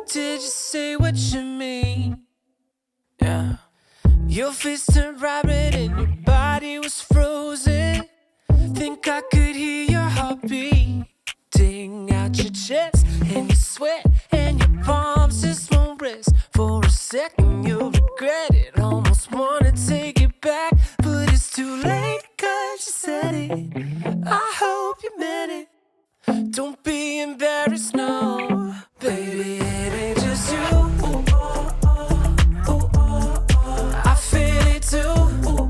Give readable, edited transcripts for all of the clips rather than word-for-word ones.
Did you say what you mean? Yeah. Your face turned bright red and your body was frozen. Think I could hear your heart beating out your chest, and your sweat and your palms just won't rest. For a second you'll regret it. Almost wanna take it back, but it's too late, 'cause you said it. I hope you meant it. Don't be embarrassed, no. Baby, it ain't just you. I feel it too.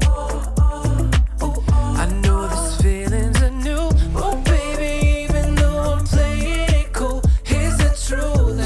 I know this feeling's are new. Oh baby, even though I'm playing it cool, here's the truth.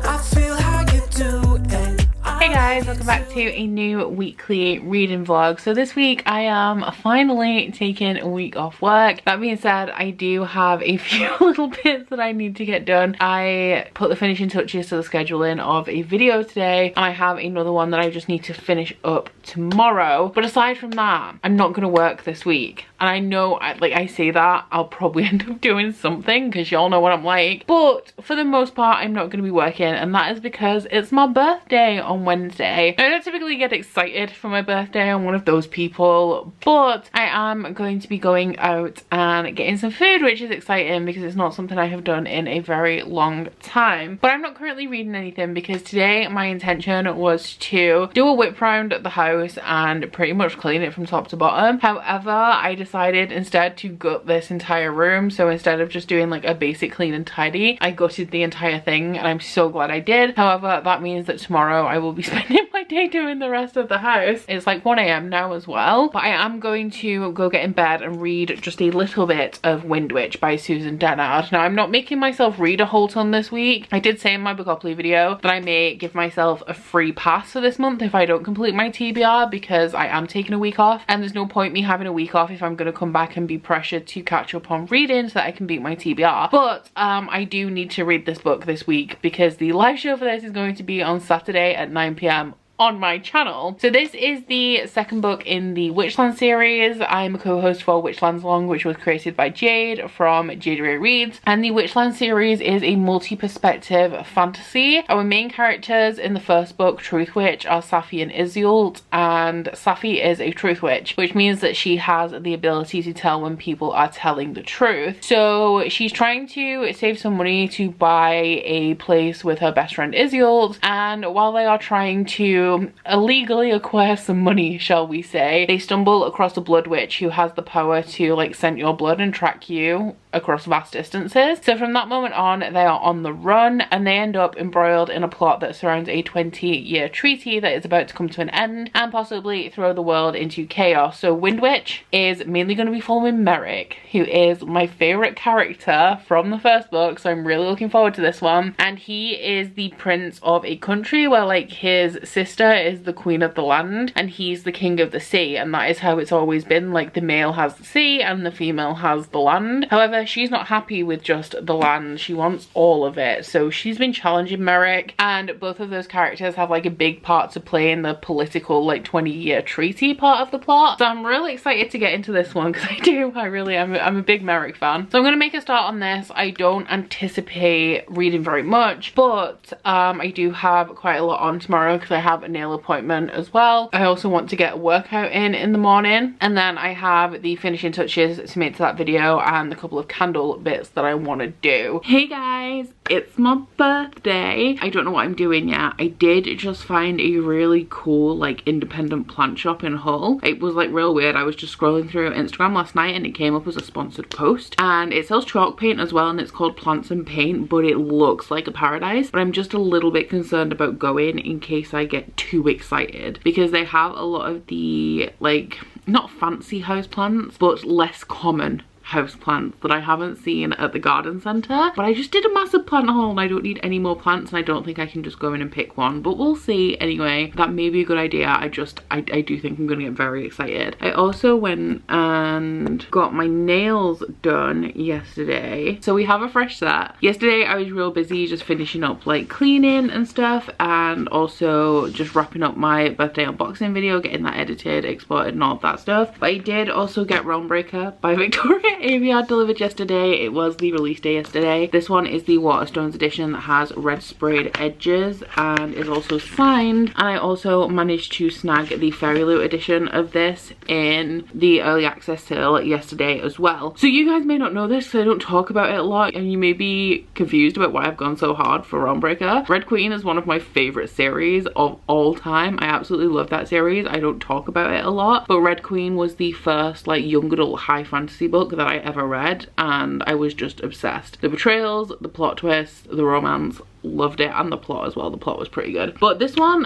I feel how you do. And Hey guys, welcome back to a new weekly reading vlog. So this week I am finally taking a week off work. That being said, I do have a few little bits that I need to get done. I put the finishing touches to the scheduling of a video today, and I have another one that I just need to finish up tomorrow. But aside from that, I'm not going to work this week. And I know, I say that, I'll probably end up doing something because y'all know what I'm like. But for the most part, I'm not going to be working, and that is because it's my birthday on Wednesday. Now, I don't typically get excited for my birthday. I'm one of those people, but I am going to be going out and getting some food, which is exciting because it's not something I have done in a very long time. But I'm not currently reading anything because today my intention was to do a whip round at the house and pretty much clean it from top to bottom. However, I decided instead to gut this entire room. So instead of just doing like a basic clean and tidy, I gutted the entire thing, and I'm so glad I did. However, that means that tomorrow I will be spending my day doing the rest of the house. It's like 1 AM now as well, but I am going to go get in bed and read just a little bit of Windwitch by Susan Dennard. Now, I'm not making myself read a whole ton this week. I did say in my Bookopoly video that I may give myself a free pass for this month if I don't complete my TBR, because I am taking a week off, and there's no point me having a week off if I'm going to come back and be pressured to catch up on reading so that I can beat my TBR. But I do need to read this book this week because the live show for this is going to be on Saturday at 9 PM on my channel. So this is the second book in the Witchland series. I'm a co-host for Witchlands Long, which was created by Jade from Jade Reads, and the Witchland series is a multi-perspective fantasy. Our main characters in the first book, Truth Witch, are Safi and Iseult, and Safi is a Truth Witch, which means that she has the ability to tell when people are telling the truth. So she's trying to save some money to buy a place with her best friend Iseult, and while they are trying to illegally acquire some money, shall we say, they stumble across a blood witch who has the power to like scent your blood and track you across vast distances. So from that moment on, they are on the run, and they end up embroiled in a plot that surrounds a 20-year treaty that is about to come to an end and possibly throw the world into chaos. So Windwitch is mainly going to be following Merrick, who is my favorite character from the first book, so I'm really looking forward to this one. And he is the prince of a country where like his sister is the queen of the land and he's the king of the sea, and that is how it's always been. Like, the male has the sea and the female has the land. However, she's not happy with just the land, she wants all of it. So she's been challenging Merrick, and both of those characters have like a big part to play in the political like 20-year treaty part of the plot. So I'm really excited to get into this one because I'm a big Merrick fan. So I'm going to make a start on this. I don't anticipate reading very much, but I do have quite a lot on tomorrow because I have a nail appointment as well. I also want to get a workout in the morning, and then I have the finishing touches to make to that video and a couple of candle bits that I want to do. Hey guys, it's my birthday. I don't know what I'm doing yet. I did just find a really cool like independent plant shop in Hull. It was like real weird. I was just scrolling through Instagram last night and it came up as a sponsored post, and it sells chalk paint as well, and it's called Plants and Paint, but it looks like a paradise. But I'm just a little bit concerned about going in case I get too excited, because they have a lot of the like not fancy houseplants but less common houseplants that I haven't seen at the garden centre. But I just did a massive plant haul and I don't need any more plants, and I don't think I can just go in and pick one, but we'll see. Anyway, that may be a good idea. I do think I'm gonna get very excited. I also went and got my nails done yesterday, so we have a fresh set. Yesterday I was real busy just finishing up like cleaning and stuff, and also just wrapping up my birthday unboxing video, getting that edited, exported and all of that stuff. But I did also get Realmbreaker by Victoria ABR delivered yesterday. It was the release day yesterday. This one is the Waterstones edition that has red sprayed edges and is also signed. And I also managed to snag the Fairy Loot edition of this in the early access sale yesterday as well. So you guys may not know this because I don't talk about it a lot, and you may be confused about why I've gone so hard for Realmbreaker. Red Queen is one of my favorite series of all time. I absolutely love that series. I don't talk about it a lot, but Red Queen was the first like young adult high fantasy book that I ever read, and I was just obsessed. The betrayals, the plot twists, the romance, loved it, and the plot as well. The plot was pretty good. But this one,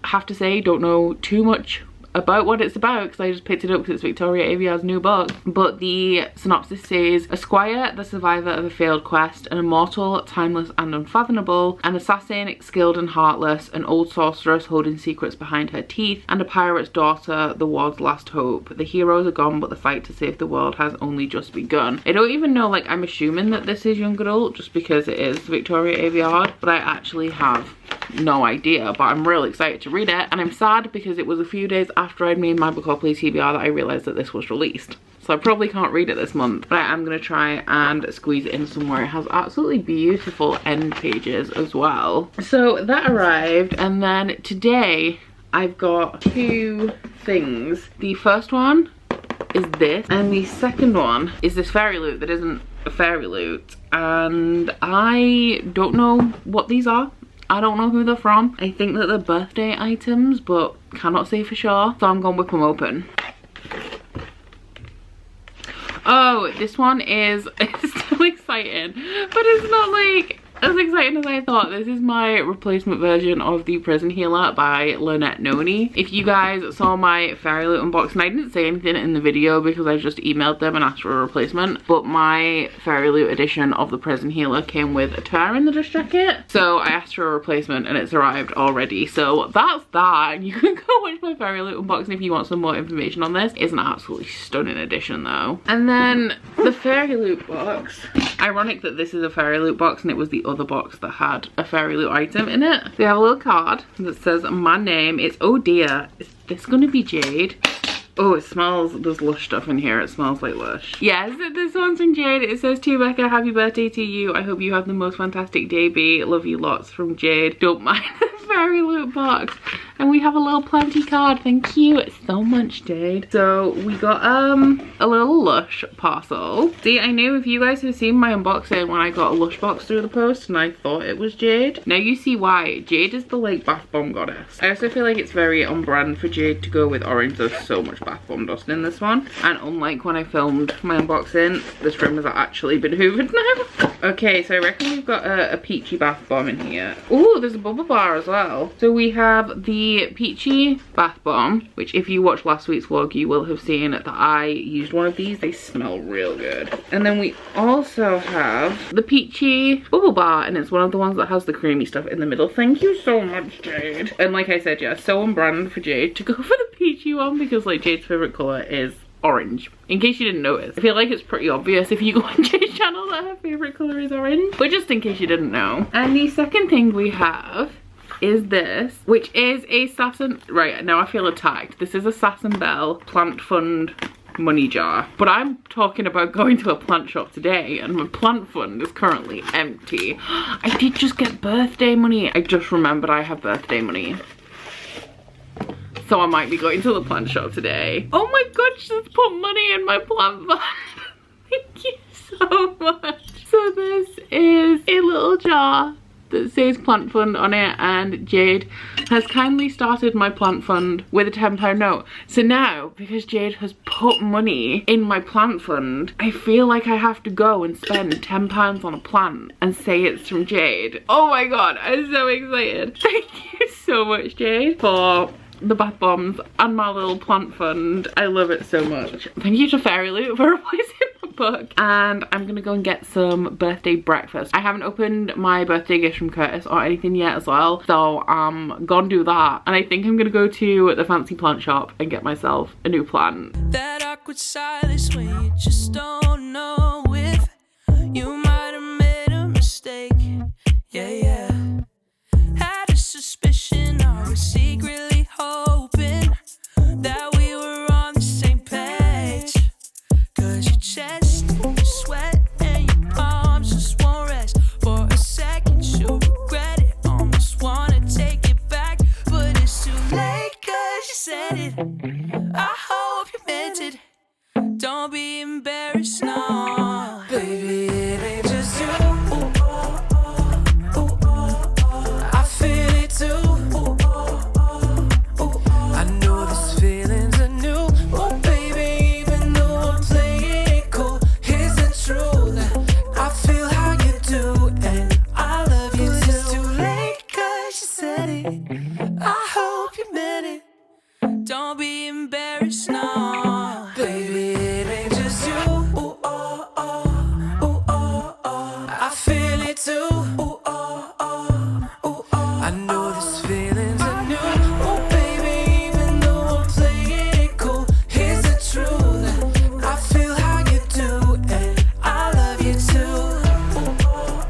have to say, don't know too much about what it's about because I just picked it up because it's Victoria Aveyard's new book. But the synopsis says, a squire, the survivor of a failed quest, an immortal, timeless and unfathomable, an assassin, skilled and heartless, an old sorceress holding secrets behind her teeth, and a pirate's daughter, the world's last hope. The heroes are gone, but the fight to save the world has only just begun. I don't even know, like, I'm assuming that this is young adult just because it is Victoria Aveyard, but I actually have no idea. But I'm really excited to read it, and I'm sad because it was a few days after I'd made my book play TBR that I realised that this was released. So I probably can't read it this month, but I am going to try and squeeze it in somewhere. It has absolutely beautiful end pages as well. So that arrived, and then today I've got two things. The first one is this, and the second one is this Fairy Loot that isn't a Fairy Loot, and I don't know what these are. I don't know who they're from. I think that they're birthday items, but cannot say for sure. So I'm gonna whip them open. Oh, this one is, it's still exciting, but it's not like as exciting as I thought. This is my replacement version of The Prison Healer by Lynette Noni. If you guys saw my Fairy Loot unboxing, I didn't say anything in the video because I just emailed them and asked for a replacement, but my Fairy Loot edition of The Prison Healer came with a tear in the dust jacket, so I asked for a replacement and it's arrived already. So that's that. You can go watch my Fairy Loot unboxing if you want some more information on this. It's an absolutely stunning edition though. And then the Fairy Loot box. Ironic that this is a Fairy Loot box and it was the other box that had a Fairy Loot item in it. They have a little card that says my name. It's, oh dear, is this gonna be Jade? Oh, it smells, there's Lush stuff in here. It smells like Lush. Yes, this one's from Jade. It says, to Becca, happy birthday to you. I hope you have the most fantastic day, B. Love you lots, from Jade. Don't mind the Fairy Loot box. And we have a little plenty card. Thank you so much, Jade. So we got a little Lush parcel. See, I knew if you guys have seen my unboxing when I got a Lush box through the post and I thought it was Jade. Now you see why. Jade is the like bath bomb goddess. I also feel like it's very on brand for Jade to go with orange. There's so much bath bomb dust in this one. And unlike when I filmed my unboxing, this room has actually been hoovered now. Okay, so I reckon we've got a peachy bath bomb in here. Oh, there's a bubble bar as well. So we have the peachy bath bomb, which if you watched last week's vlog you will have seen that I used one of these. They smell real good. And then we also have the peachy bubble bar, and it's one of the ones that has the creamy stuff in the middle. Thank you so much, Jade. And like I said, yeah, so on brand for Jade to go for the peachy one because like Jade's favorite color is orange, in case you didn't notice. I feel like it's pretty obvious if you go on Jade's channel that her favorite color is orange, but just in case you didn't know. And the second thing we have is this, which is a Sass & right, now I feel attacked. This is a Sass & Belle plant fund money jar, but I'm talking about going to a plant shop today and my plant fund is currently empty. I did just get birthday money. I just remembered I have birthday money, so I might be going to the plant shop today. Oh my god, just put money in my plant fund. Thank you so much. So this is a little jar that says plant fund on it, and Jade has kindly started my plant fund with a £10 note. So now, because Jade has put money in my plant fund, I feel like I have to go and spend £10 on a plant and say it's from Jade. Oh my god, I'm so excited. Thank you so much, Jade, for the bath bombs and my little plant fund. I love it so much. Thank you to Fairy Loot for replacing my book. And I'm gonna go and get some birthday breakfast. I haven't opened my birthday gift from Curtis or anything yet as well, so I'm gonna do that. And I think I'm gonna go to the fancy plant shop and get myself a new plant. That awkward silence when you just don't know if you might have made a mistake. Yeah, yeah. Had a suspicion, I was secretly hoping that we were on the same page. 'Cause your chest I hope you meant it. Don't be embarrassed, no. Baby, it ain't just you. Ooh, oh, oh, ooh, oh, oh. I feel it too. Ooh, oh, oh, ooh, oh. I know this feeling's a new. Oh, baby, even though I'm playing it cool, here's the truth. I feel how you do, and I love you too. Ooh, oh,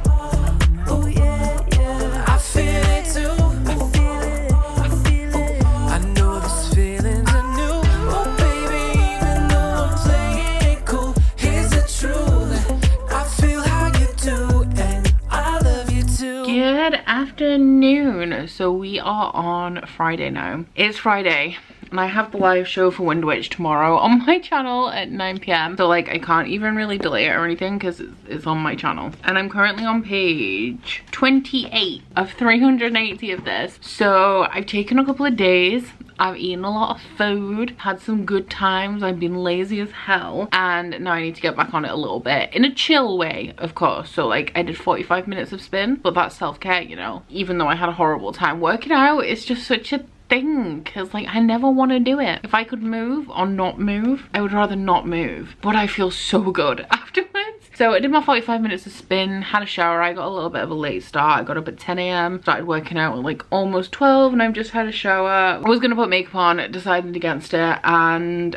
oh, ooh, yeah, yeah. I feel it too. I feel it, I feel it. I know this feeling's a new. Oh, baby, even though I'm playing it cool, here's the truth. I feel how you do, and I love you too. Good afternoon. So we are on Friday now. It's Friday and I have the live show for Windwitch tomorrow on my channel at 9 p.m. So like I can't even really delay it or anything because it's on my channel. And I'm currently on page 28 of 380 of this. So I've taken a couple of days. I've eaten a lot of food, had some good times. I've been lazy as hell, and now I need to get back on it a little bit in a chill way, of course. So like I did 45 minutes of spin, but that's self-care, you know. Even though I had a horrible time working out, it's just such a thing because like I never want to do it. If I could move or not move, I would rather not move, but I feel so good afterwards. So I did my 45 minutes of spin, had a shower. I got a little bit of a late start. I got up at 10 a.m, started working out at like almost 12, and I've just had a shower. I was gonna put makeup on, decided against it, and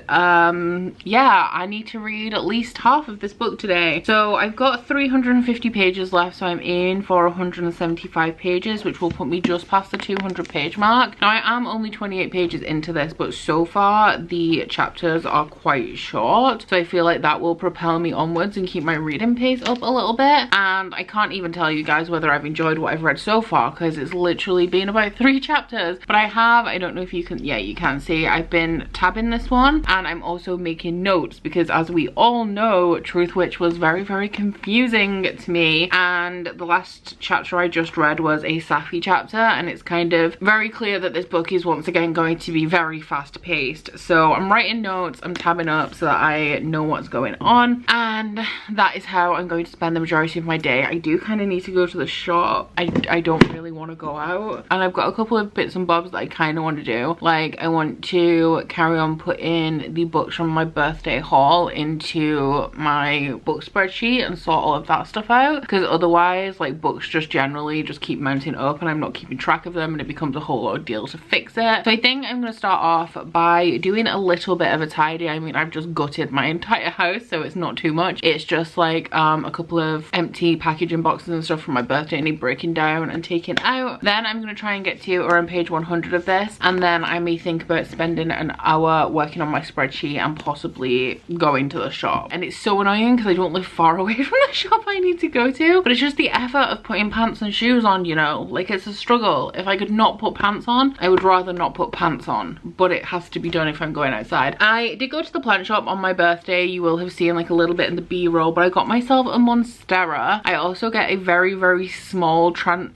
yeah, I need to read at least half of this book today. So I've got 350 pages left, so I'm in for 175 pages, which will put me just past the 200 page mark. Now I am only 28 pages into this, but so far the chapters are quite short, so I feel like that will propel me onwards and keep my reading pace up a little bit. And I can't even tell you guys whether I've enjoyed what I've read so far because it's literally been about 3 chapters. But I don't know if you can, yeah, you can see I've been tabbing this one, and I'm also making notes because, as we all know, Truthwitch was very, very confusing to me, and the last chapter I just read was a Sapphy chapter, and it's kind of very clear that this book is once again going to be very fast paced. So I'm writing notes, I'm tabbing up so that I know what's going on, and that is how I'm going to spend the majority of my day. I do kind of need to go to the shop. I don't really want to go out, and I've got a couple of bits and bobs that I kind of want to do. Like I want to carry on putting the books from my birthday haul into my book spreadsheet and sort all of that stuff out, because otherwise like books just generally just keep mounting up and I'm not keeping track of them, and it becomes a whole ordeal to fix it. So I think I'm going to start off by doing a little bit of a tidy. I mean, I've just gutted my entire house, so it's not too much. It's just like a couple of empty packaging boxes and stuff from my birthday I need breaking down and taking out. Then I'm going to try and get to around page 100 of this, and then I may think about spending an hour working on my spreadsheet and possibly going to the shop. And it's so annoying because I don't live far away from the shop I need to go to, but it's just the effort of putting pants and shoes on, you know, like it's a struggle. If I could not put pants on, I would rather not put pants on, but it has to be done if I'm going outside. I did go to the plant shop on my birthday. You will have seen like a little bit in the B-roll, but I got myself a monstera. I also get a very, very small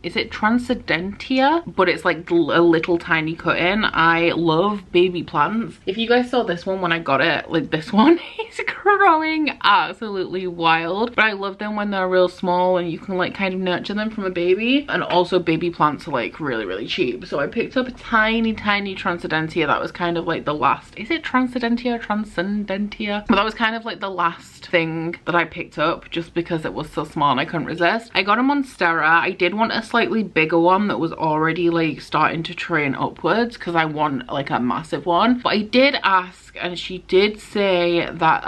is it transcendentia, but it's like a little tiny cut-in. I love baby plants. If you guys saw this one when I got it, like this one is growing absolutely wild, but I love them when they're real small and you can like kind of nurture them from a baby. And also baby plants are like really, really cheap, so I picked up a tiny transcendentia. That was kind of like the last, is it transcendentia, transcendentia, but that was kind of like the last thing that I picked up just because it was so small and I couldn't resist. I got a monstera. I did want a slightly bigger one that was already like starting to train upwards because I want like a massive one, but I did ask and she did say that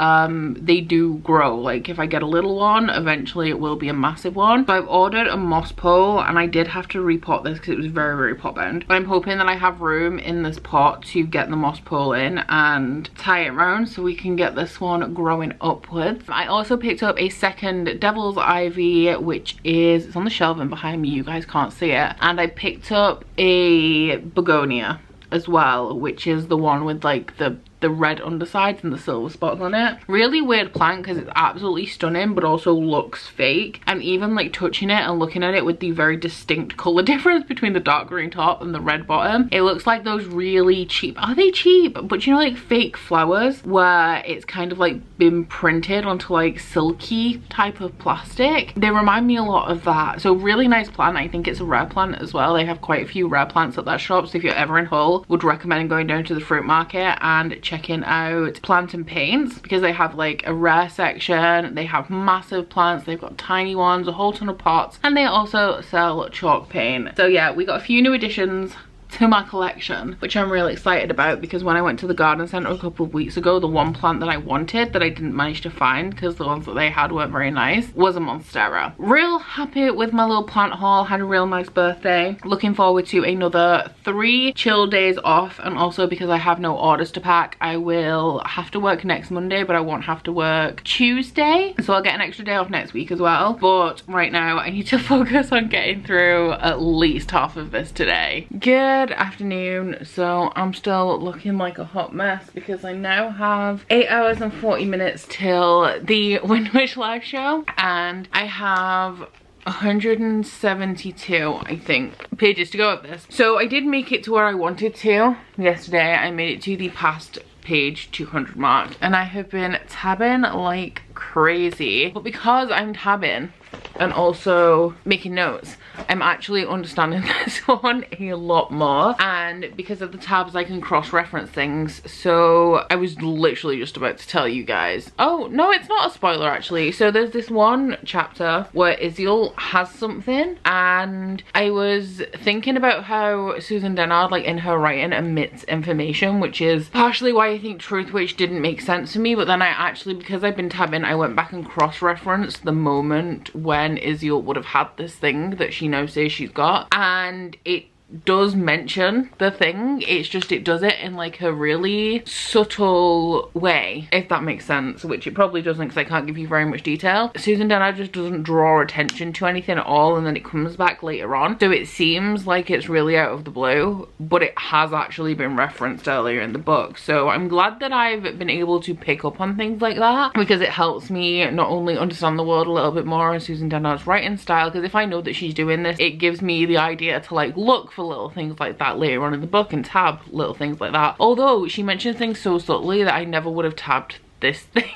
they do grow. Like if I get a little one, eventually it will be a massive one. So I've ordered a moss pole, and I did have to repot this because it was very, very pot bound, but I'm hoping that I have room in this pot to get the moss pole in and tie it around so we can get this one growing upwards. I also picked up a second devil's ivy, which is, it's on the shelving behind me, you guys can't see it, and I picked up a begonia as well, which is the one with like the the red undersides and the silver spots on it. Really weird plant because it's absolutely stunning but also looks fake, and even like touching it and looking at it with the very distinct color difference between the dark green top and the red bottom, it looks like those really cheap, are they cheap, but you know, like fake flowers where it's kind of like been printed onto like silky type of plastic. They remind me a lot of that. So really nice plant. I think it's a rare plant as well. They have quite a few rare plants at that shop, so if you're ever in Hull, would recommend going down to the fruit market and checking out Plant and Paints, because they have like a rare section, they have massive plants, they've got tiny ones, a whole ton of pots, and they also sell chalk paint. So yeah, we got a few new additions to my collection, which I'm really excited about, because when I went to the garden centre a couple of weeks ago, the one plant that I wanted that I didn't manage to find because the ones that they had weren't very nice was a monstera. Real happy with my little plant haul. Had a real nice birthday. Looking forward to another 3 chill days off, and also because I have no orders to pack, I will have to work next Monday, but I won't have to work Tuesday, so I'll get an extra day off next week as well. But right now I need to focus on getting through at least half of this today. Good afternoon. So I'm still looking like a hot mess because I now have 8 hours and 40 minutes till the Windwitch live show, and I have 172 I think pages to go of this. So I did make it to where I wanted to yesterday. I made it to the past page 200 mark, and I have been tabbing like crazy, but because I'm tabbing and also making notes, I'm actually understanding this one a lot more, and because of the tabs I can cross-reference things. So I was literally just about to tell you guys, oh no, it's not a spoiler actually. So there's this one chapter where Isiel has something, and I was thinking about how Susan Dennard, like in her writing, omits information, which is partially why I think Truthwitch didn't make sense to me. But then I actually, because I've been tabbing, I went back and cross-referenced the moment when Isiel would have had this thing that she now says she's got, and it does mention the thing. It's just it does it in like a really subtle way, if that makes sense, which it probably doesn't because I can't give you very much detail. Susan Dennard just doesn't draw attention to anything at all, and then it comes back later on, so it seems like it's really out of the blue, but it has actually been referenced earlier in the book. So I'm glad that I've been able to pick up on things like that, because it helps me not only understand the world a little bit more and Susan Dennard's writing style, because if I know that she's doing this, it gives me the idea to like look for little things like that later on in the book and tab little things like that. Although she mentions things so subtly that I never would have tabbed this thing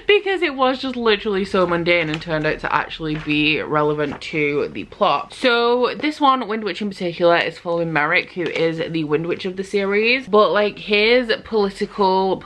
because it was just literally so mundane and turned out to actually be relevant to the plot. So this one, Windwitch in particular, is following Merrick, who is the Windwitch of the series, but like his political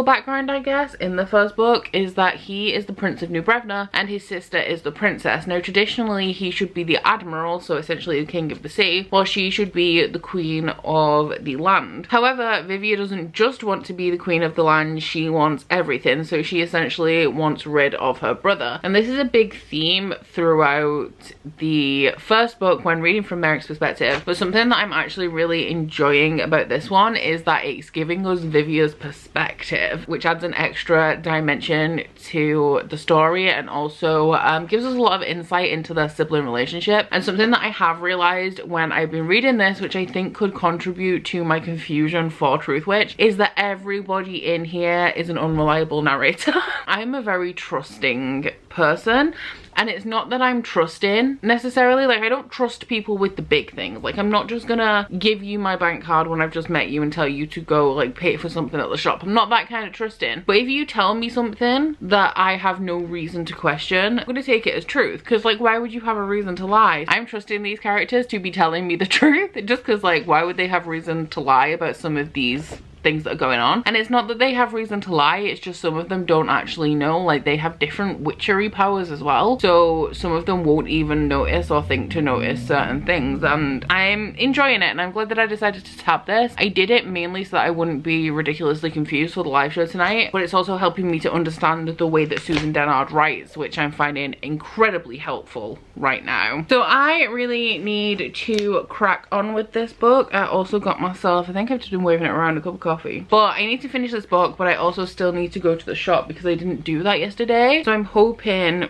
background, I guess, in the first book is that he is the Prince of New Brevna and his sister is the princess. Now traditionally he should be the admiral, so essentially the king of the sea, while she should be the queen of the land. However, Vivia doesn't just want to be the queen of the land, she wants everything. So she essentially wants rid of her brother, and this is a big theme throughout the first book when reading from Merrick's perspective. But something that I'm actually really enjoying about this one is that it's giving us Vivia's perspective, which adds an extra dimension to the story, and also gives us a lot of insight into their sibling relationship. And something that I have realized when I've been reading this, which I think could contribute to my confusion for Truthwitch, is that everybody in here is an unreliable narrator. I'm a very trusting person, and it's not that I'm trusting necessarily, like I don't trust people with the big things. Like I'm not just gonna give you my bank card when I've just met you and tell you to go like pay for something at the shop. I'm not that kind of trusting. But if you tell me something that I have no reason to question, I'm gonna take it as truth, because like why would you have a reason to lie? I'm trusting these characters to be telling me the truth, just because like why would they have reason to lie about some of these things that are going on? And it's not that they have reason to lie, it's just some of them don't actually know. Like they have different witchery powers as well, so some of them won't even notice or think to notice certain things, and I'm enjoying it, and I'm glad that I decided to tab this. I did it mainly so that I wouldn't be ridiculously confused for the live show tonight, but it's also helping me to understand the way that Susan Dennard writes, which I'm finding incredibly helpful right now. So I really need to crack on with this book. I also got myself, I think I've just been waving it around, a cup of coffee. But I need to finish this book, but I also still need to go to the shop because I didn't do that yesterday. So I'm hoping,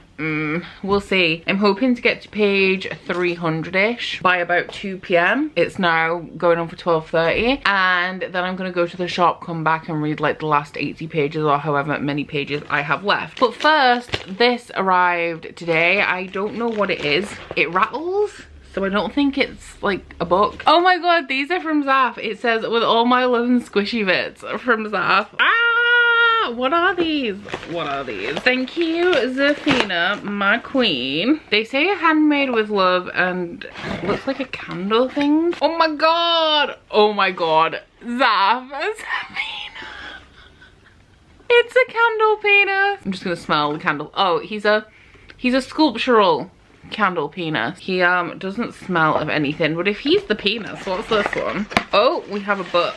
we'll see. I'm hoping to get to page 300-ish by about 2 p.m. It's now going on for 12:30, and then I'm gonna go to the shop, come back and read like the last 80 pages or however many pages I have left. But first, this arrived today. I don't know what it is. It rattles, so I don't think it's like a book. Oh my god, these are from Zaf. It says, with all my love and squishy bits from Zaf. Ah, what are these? What are these? Thank you, Zafina, my queen. They say handmade with love and looks like a candle thing. Oh my god. Oh my god. Zaf, Zafina. It's a candle penis. I'm just gonna smell the candle. Oh, he's a sculptural candle penis. He doesn't smell of anything, but if he's the penis, what's this one? Oh, we have a butt.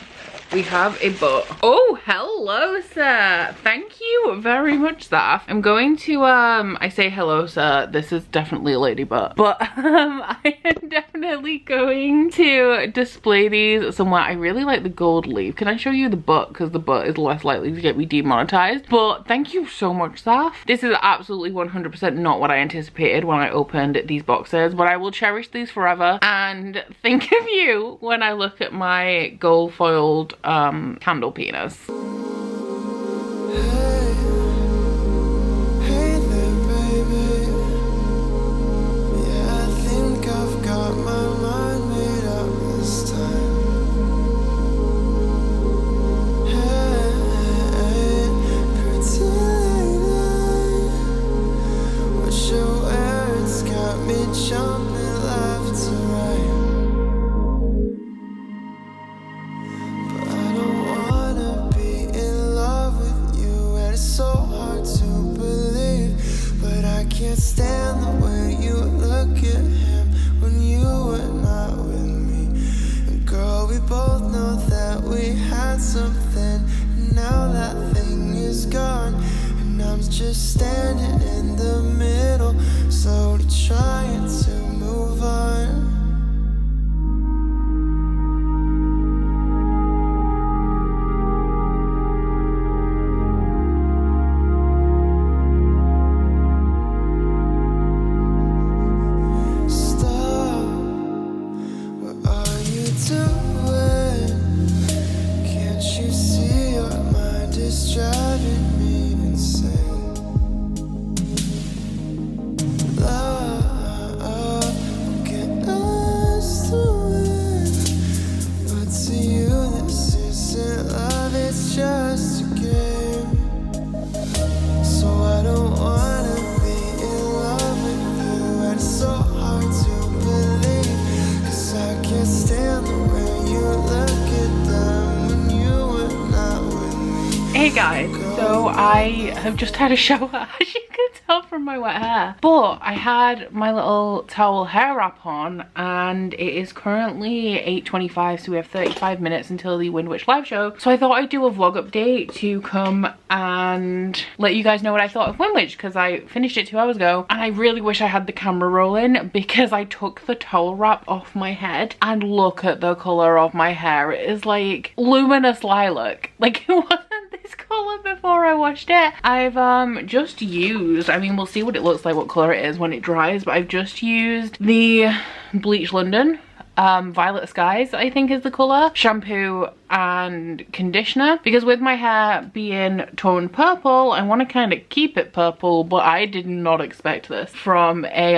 We have a book. Oh, hello, sir. Thank you very much, Zaf. I'm going to, I say hello, sir. This is definitely a lady butt. But, I am definitely going to display these somewhere. I really like the gold leaf. Can I show you the butt? Because the butt is less likely to get me demonetized. But thank you so much, Zaf. This is absolutely 100% not what I anticipated when I opened these boxes. But I will cherish these forever and think of you when I look at my gold foiled candle penis. Hey there, baby. Yeah, I think I've got my mind made up this time. Hey, pretty lady, what you wear, it's got me jumping left to right. Can't stand the way you look at him when you were not with me. And girl, we both know that we had something, and now that thing is gone. And I'm just standing in the middle, slowly trying to move on. Hey guys, so I have just had a shower, as you can tell from my wet hair, but I had my little towel hair wrap on and it is currently 8:25, so we have 35 minutes until the Windwitch live show. So I thought I'd do a vlog update to come and let you guys know what I thought of Windwitch, because I finished it 2 hours ago and I really wish I had the camera rolling because I took the towel wrap off my head and look at the colour of my hair. It is like luminous lilac. Like, it wasn't this colour before I washed it. I've just used, I mean, we'll see what it looks like, what colour it is when it dries, but I've just used the Bleach London Violet Skies, I think is the colour, shampoo and conditioner, because with my hair being toned purple, I want to kind of keep it purple, but I did not expect this from a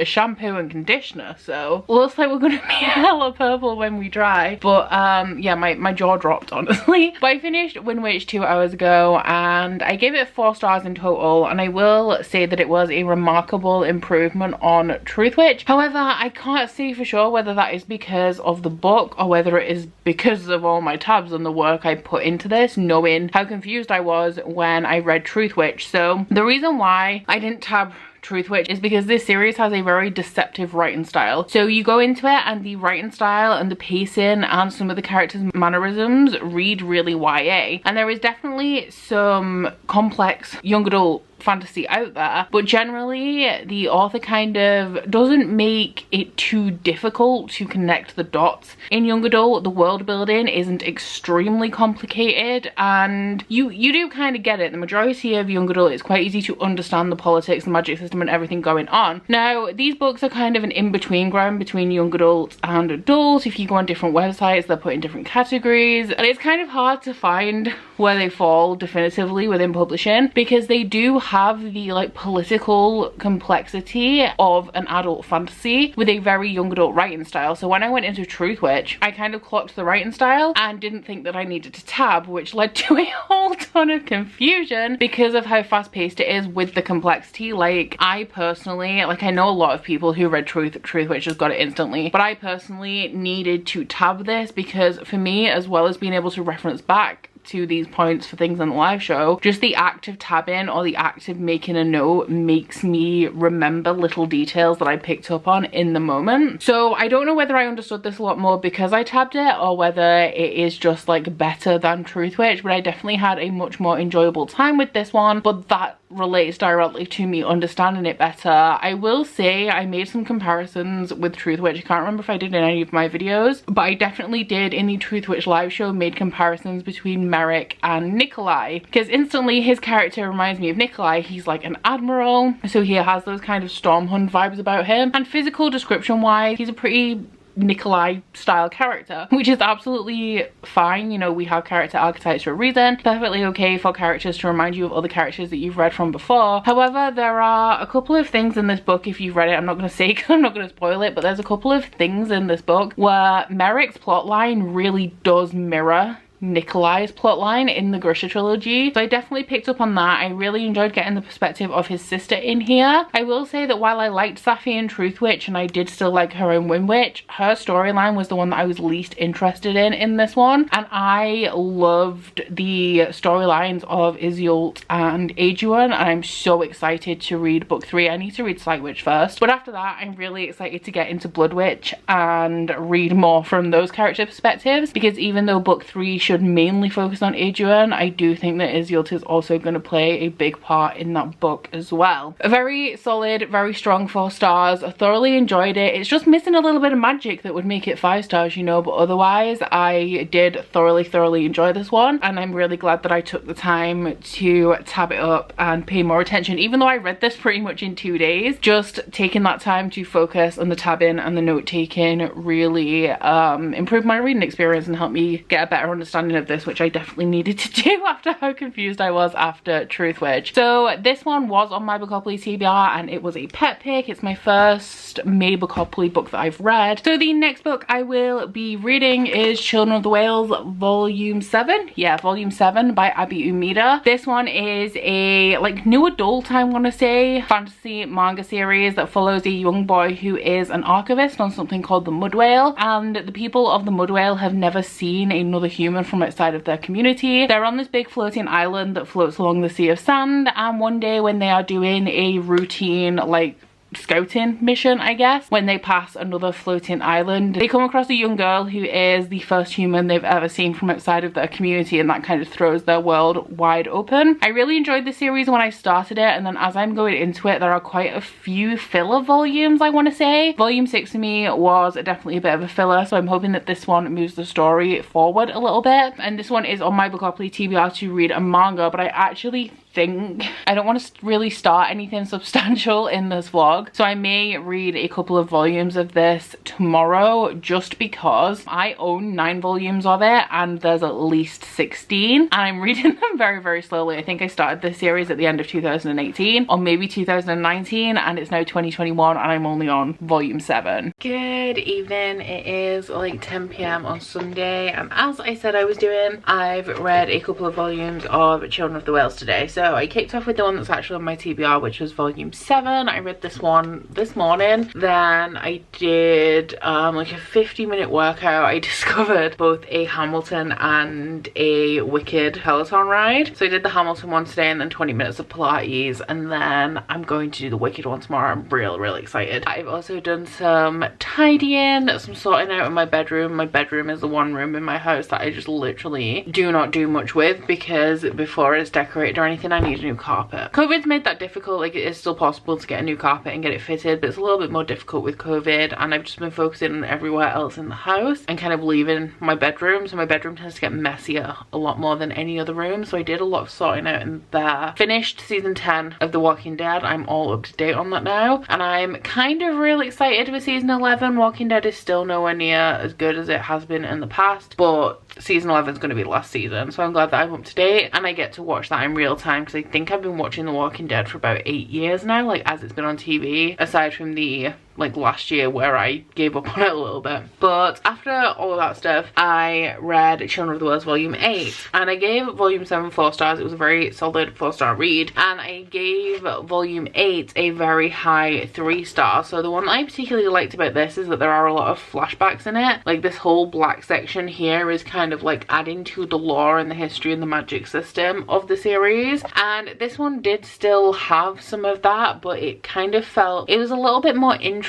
shampoo and conditioner. So looks like we're gonna be hella purple when we dry. But yeah, my jaw dropped, honestly. But I finished Windwitch 2 hours ago and I gave it 4 stars in total, and I will say that it was a remarkable improvement on Truthwitch. However, I can't say for sure whether that is because of the book or whether it is because of all my tabs and the work I put into this, knowing how confused I was when I read Truthwitch. So the reason why I didn't tab Truthwitch is because this series has a very deceptive writing style. So you go into it and the writing style and the pacing and some of the characters' mannerisms read really YA. And there is definitely some complex young adult fantasy out there, but generally the author kind of doesn't make it too difficult to connect the dots. In young adult, the world building isn't extremely complicated, and you do kind of get it. The majority of young adult, it's quite easy to understand the politics, the magic system and everything going on. Now these books are kind of an in-between ground between young adult and adult. If you go on different websites, they're put in different categories, and it's kind of hard to find where they fall definitively within publishing, because they do have the like political complexity of an adult fantasy with a very young adult writing style. So when I went into Truthwitch, I kind of clocked the writing style and didn't think that I needed to tab, which led to a whole ton of confusion because of how fast-paced it is with the complexity. Like I personally, like I know a lot of people who read Truthwitch just got it instantly, but I personally needed to tab this because for me, as well as being able to reference back to these points for things on the live show, just the act of tabbing or the act of making a note makes me remember little details that I picked up on in the moment. So I don't know whether I understood this a lot more because I tabbed it or whether it is just like better than Truthwitch, but I definitely had a much more enjoyable time with this one, but that relates directly to me understanding it better. I will say I made some comparisons with Truthwitch. I can't remember if I did in any of my videos, but I definitely did in the Truthwitch live show, made comparisons between Merrick and Nikolai, because instantly his character reminds me of Nikolai. He's like an admiral, so he has those kind of Stormhund vibes about him, and physical description wise he's a pretty Nikolai style character, which is absolutely fine. You know, we have character archetypes for a reason. Perfectly okay for characters to remind you of other characters that you've read from before. However, there are a couple of things in this book, if you've read it, I'm not going to say because I'm not going to spoil it, but there's a couple of things in this book where Merrick's plotline really does mirror Nikolai's plotline in the Grisha trilogy. So I definitely picked up on that. I really enjoyed getting the perspective of his sister in here. I will say that while I liked Safi in Truthwitch and I did still like her in Windwitch, her storyline was the one that I was least interested in this one. And I loved the storylines of Iseult and Adrian, and I'm so excited to read book 3. I need to read Sightwitch first, but after that I'm really excited to get into Bloodwitch and read more from those character perspectives, because even though book 3 should mainly focus on Adrian, I do think that Iseult is also going to play a big part in that book as well. A very solid, very strong 4 stars. I thoroughly enjoyed it. It's just missing a little bit of magic that would make it 5 stars, you know, but otherwise I did thoroughly enjoy this one, and I'm really glad that I took the time to tab it up and pay more attention. Even though I read this pretty much in 2 days, just taking that time to focus on the tabbing and the note taking really improved my reading experience and helped me get a better understanding of this, which I definitely needed to do after how confused I was after Truthwitch. So this one was on my Bookopoly TBR and it was a pet pick. It's my first May Bookopoly book that I've read. So the next book I will be reading is Children of the Whales volume 7. Yeah, volume 7 by Abby Umeda. This one is a like new adult, I want to say, fantasy manga series that follows a young boy who is an archivist on something called the Mud Whale, and the people of the Mud Whale have never seen another human from outside of their community. They're on this big floating island that floats along the sea of sand, and one day when they are doing a routine like scouting mission, I guess, when they pass another floating island, they come across a young girl who is the first human they've ever seen from outside of their community, and that kind of throws their world wide open. I really enjoyed the series when I started it, and then as I'm going into it, there are quite a few filler volumes, I want to say. Volume 6 for me was definitely a bit of a filler, so I'm hoping that this one moves the story forward a little bit. And this one is on my Bookopoly TBR to read a manga, but I actually think I don't want to really start anything substantial in this vlog, so I may read a couple of volumes of this tomorrow, just because I own 9 volumes of it and there's at least 16 and I'm reading them very slowly. I think I started this series at the end of 2018 or maybe 2019, and it's now 2021 and I'm only on volume 7. Good evening. It is like 10 PM on Sunday, and as I said I was doing, I've read a couple of volumes of Children of the Whales today. So So I kicked off with the one that's actually on my TBR, which was volume 7. I read this one this morning. Then I did like a 50-minute workout. I discovered both a Hamilton and a Wicked Peloton ride. So I did the Hamilton one today and then 20 minutes of Pilates, and then I'm going to do the Wicked one tomorrow. I'm really excited. I've also done some tidying, some sorting out in my bedroom. My bedroom is the one room in my house that I just literally do not do much with, because before it's decorated or anything I need a new carpet. COVID's made that difficult. Like, it is still possible to get a new carpet and get it fitted, but it's a little bit more difficult with COVID, and I've just been focusing on everywhere else in the house and kind of leaving my bedroom. So my bedroom tends to get messier a lot more than any other room, so I did a lot of sorting out in there. Finished season 10 of The Walking Dead. I'm all up to date on that now, and I'm kind of really excited with season 11. Walking Dead is still nowhere near as good as it has been in the past, but season 11 is going to be the last season, so I'm glad that I'm up to date and I get to watch that in real time, because I think I've been watching The Walking Dead for about 8 years now, like as it's been on TV, aside from the like last year where I gave up on it a little bit. But after all of that stuff, I read Children of the World volume 8, and I gave volume 7 4 stars. It was a very solid 4-star read, and I gave volume 8 a very high 3 stars. So the one that I particularly liked about this is that there are a lot of flashbacks in it. Like, this whole black section here is kind of like adding to the lore and the history and the magic system of the series, and this one did still have some of that, but it kind of felt it was a little bit more interesting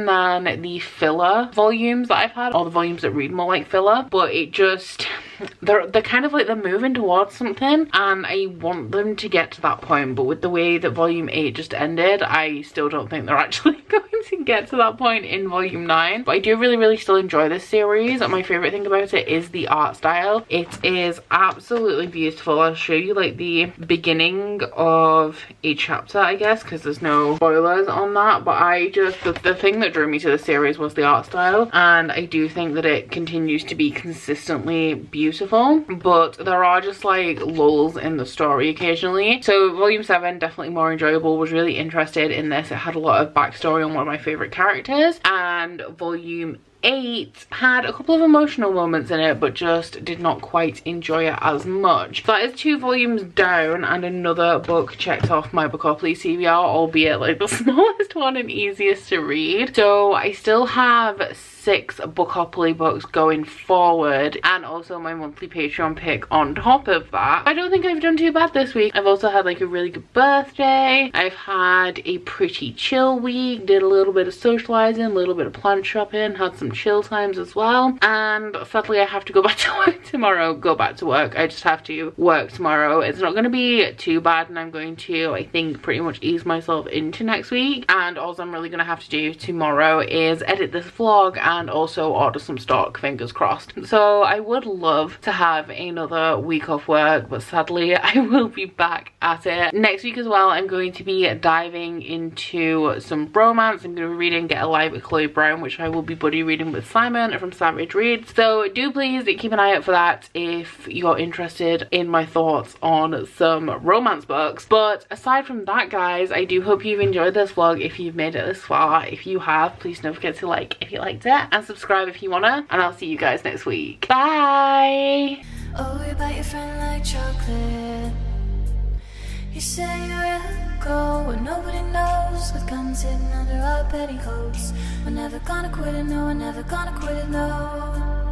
than the filler volumes that I've had, or the volumes that read more like filler. But it just, they're kind of like they're moving towards something, and I want them to get to that point, but with the way that volume 8 just ended, I still don't think they're actually going to get to that point in volume 9. But I do really still enjoy this series, and my favorite thing about it is the art style. It is absolutely beautiful. I'll show you like the beginning of each chapter, I guess, because there's no spoilers on that, but I just, the thing that drew me to the series was the art style, and I do think that it continues to be consistently beautiful, but there are just like lulls in the story occasionally. So volume 7, definitely more enjoyable. Was really interested in this. It had a lot of backstory on one of my favorite characters, and volume 8 had a couple of emotional moments in it, but just did not quite enjoy it as much. So that is 2 volumes down, and another book checked off my Bookopoly TBR, albeit like the smallest one and easiest to read. So I still have 6 Bookopoly books going forward, and also my monthly Patreon pick on top of that. I don't think I've done too bad this week. I've also had like a really good birthday. I've had a pretty chill week, did a little bit of socializing, a little bit of plant shopping, had some chill times as well, and sadly I have to go back to work tomorrow. I just have to work tomorrow. It's not going to be too bad, and I'm going to, I think, pretty much ease myself into next week. And all I'm really going to have to do tomorrow is edit this vlog and also order some stock, fingers crossed. So I would love to have another week off work, but sadly I will be back at it next week as well. I'm going to be diving into some romance. I'm going to be reading Get Alive with Chloe Brown, which I will be buddy reading with Simon from Savage Reads. So do please keep an eye out for that if you're interested in my thoughts on some romance books. But aside from that, guys, I do hope you've enjoyed this vlog if you've made it this far. If you have, please don't forget to like if you liked it, and subscribe if you wanna, and I'll see you guys next week. Bye! Oh, you bite your friend like chocolate. You say you'll go where nobody knows, with guns hidden under our petticoats. We're never gonna quit it, no, we're never gonna quit it, no.